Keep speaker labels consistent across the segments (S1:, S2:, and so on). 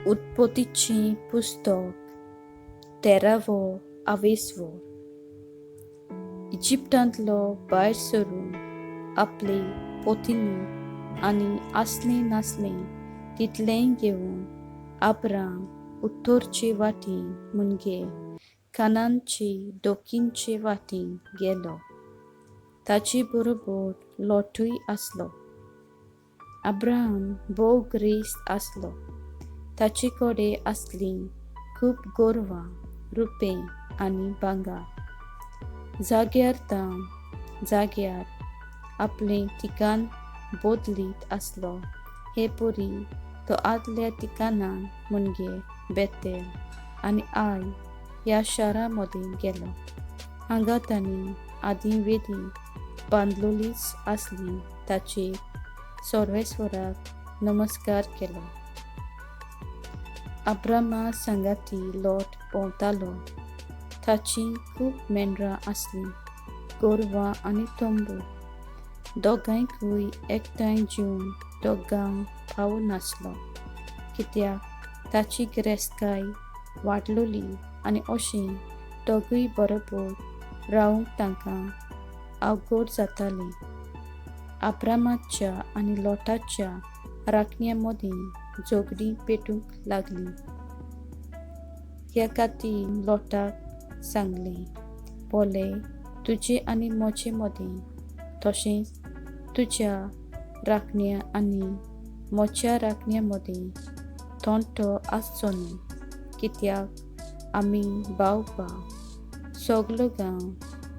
S1: उत्पोतीचें पुस्तक 13वो अवेस्वोर. इजिप्टांतलो बहार sorun aplê, potinik आनी aslem-naslem तितलें घेवन अब्राम उत्तरचे वाटेन म्हणजे कानानचे दोखींचे वाटेन गेलो. ताचे बरोबर लोटूय आसलो. अब्राम भोव गिरेस्त आसलो. ताचे कडेन आसलीं खूब गोरवां, रुपें आनी भांगर. जाग्यार आपलें ठिकाण बदलीत आसलो. हे परी तो आदल्या ठिकाणान म्हणजे बेतेल आनी आय ह्या शारां मदीं गेलो. हांगा तांणी आदीं वेदी बांदलोलीच आसली. ताचेर सर्वेस्वराक नमस्कार केलो. अब्रामा सांगाती लोट भोंवतालो. ताचीं खूब मेंढरां आसलीं, गोरवां आनी तोंबू. दोगांक-ui एकठांय जेवन तो गांव पावनासलो, कित्याक ताची girest-kai वाडलोली आनी अशें दोगूय बरोबर रावंक तांकां अवघड जातालें. अब्रामाच्या आनी लोटाच्या राखण्यां मदीं झगडीं पेटूंक लागलीं. ह्या खातीर लोटाक सांगलें, पोले, तुजे आनी म्हजे मदीं तशेंच तुज्या राखण्यां आनी म्हज्या राखण्यां मदीं तंटो आसचो न्ही, कित्याक आमी bhav-bhav. सगलो गांव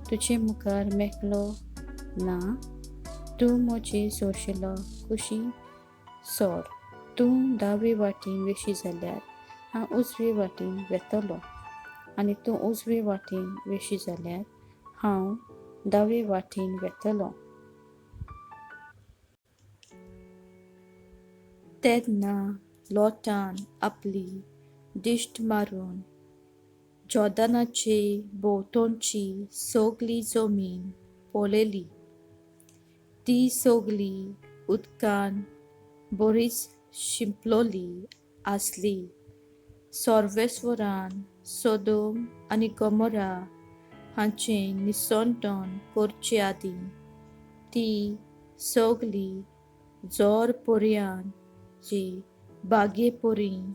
S1: तुजे मुखार मेकळो ना. तूं म्हजे sorxile कुशीक सोर. तूं दावे वाटेन वेशी जाल्यार हांव उजवे वाटेन वेतलों, आनी तूं उजवे वाटेन वेशी जाल्यार हांव दावे वाटेन वेतलों. तेदना लोटान आपली दिश्ट मारून जॉर्दानाचे भोंवतणची सगली जमीन पळयली. ती सगली उदकान बरीच शिंपलोली आसली. सर्वेस्वरान सोदोम आनी गोमोरा हांचें निसंतन करचे आदीं ती सगली जोर पर्यंत जी बागे परी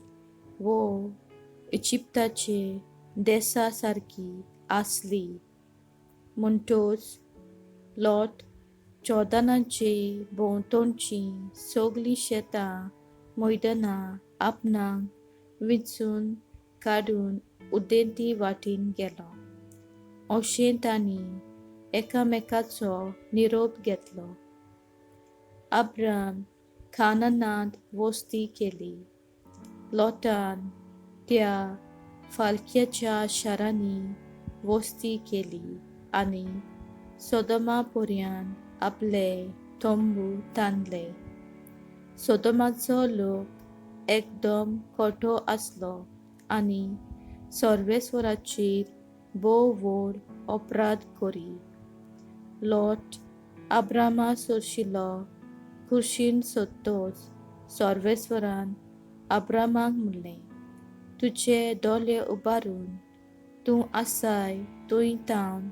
S1: वो इजिप्ताचे देसा सारकी आसली. म्हणटच लोट जॉर्दानाचे भोंवतणची सगली xetam-moidanam आपणाक vinchun-kaddun उदेंती वाटेन गेलो. अशें तांणी एकामेकाचो निरोप घेतलो. अब्राम कनानांत वस्ती केली. लोटान त्या फालक्याच्या शारांनी वस्ती केली आनी सोदोमा पर्यंत आपले तोंबू तांदले. सोदोमाचो लोक एकदम खोटो आसलो आनी सर्वेस्वराचेर भोव व्हड अपराध करी. लोट अब्रामा sorxile कुशीन सोदतच सर्वेस्वरान अब्रामाक म्हणलें, तुजे दोळे उबारून तूं आसाय थंय थावन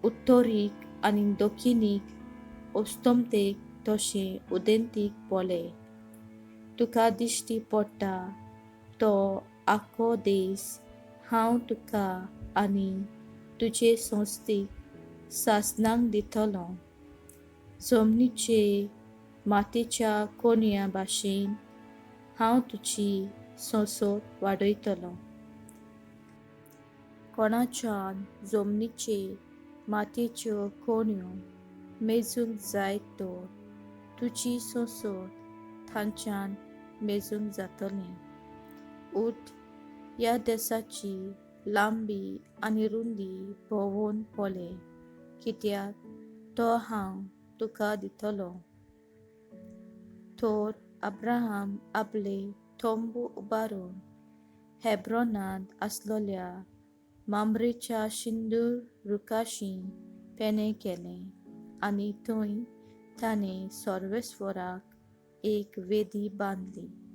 S1: ut'torechê आनी dokhi-nnê अस्तोमतेक तशें उदेंतीक पळय. तुका दिश्टी पडटा तो आख्खो देस हांव तुका आनी तुजे संस्थीक सासणांक दितलों. जमनीचे मातयेच्या कोणया भाशेन हांव तुजी संसद वाडयतलों. कोणाच्यान जमनीचे मातयेच्यो कोणयो मेजूंक जायत तर तुजी संसद थांच्यान मेजूंक जातली. उठ, ह्या देसाची लांबी आनी रुंदी भोंवून पळय, कित्याक तो हांव तुका दितलों. तर अब्राहम आपले तोंबू उबारून हेब्रोनांत आसलोल्या माम्रेच्या सिंदूर रुखाशी पेने केले आनी थंय ताणें सर्वेस्वराक एक वेदी बांदली.